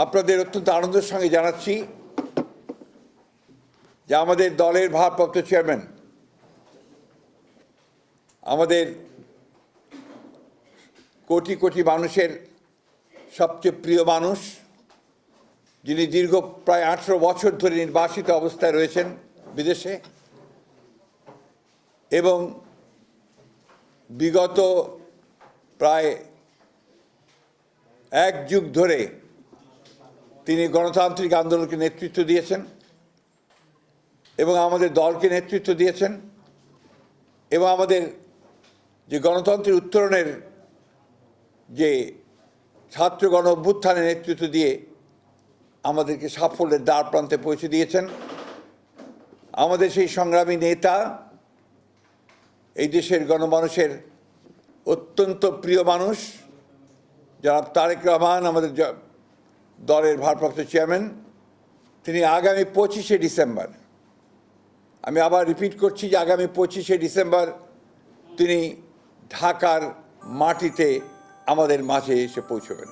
আপনাদের অত্যন্ত আনন্দের সঙ্গে জানাচ্ছি যে আমাদের দলের ভারপ্রাপ্ত চেয়ারম্যান, আমাদের কোটি কোটি মানুষের সবচেয়ে প্রিয় মানুষ, যিনি দীর্ঘ প্রায় 18 বছর ধরে নির্বাসিত অবস্থায় রয়েছেন বিদেশে এবং বিগত প্রায় এক যুগ ধরে তিনি গণতান্ত্রিক আন্দোলনকে নেতৃত্ব দিয়েছেন এবং আমাদের দলকে নেতৃত্ব দিয়েছেন এবং আমাদের যে গণতন্ত্রের উত্তরণের যে ছাত্র গণ অভ্যুত্থানের নেতৃত্ব দিয়ে আমাদেরকে সাফল্যের দ্বার প্রান্তে পৌঁছে দিয়েছেন। আমাদের সেই সংগ্রামী নেতা, এই দেশের গণমানুষের অত্যন্ত প্রিয় মানুষ জনাব তারেক রহমান, আমাদের দলের ভারপ্রাপ্ত চেয়ারম্যান, তিনি আগামী 25শে ডিসেম্বর, আমি আবার রিপিট করছি যে আগামী 25শে ডিসেম্বর তিনি ঢাকার মাটিতে আমাদের মাঝে এসে পৌঁছবেন।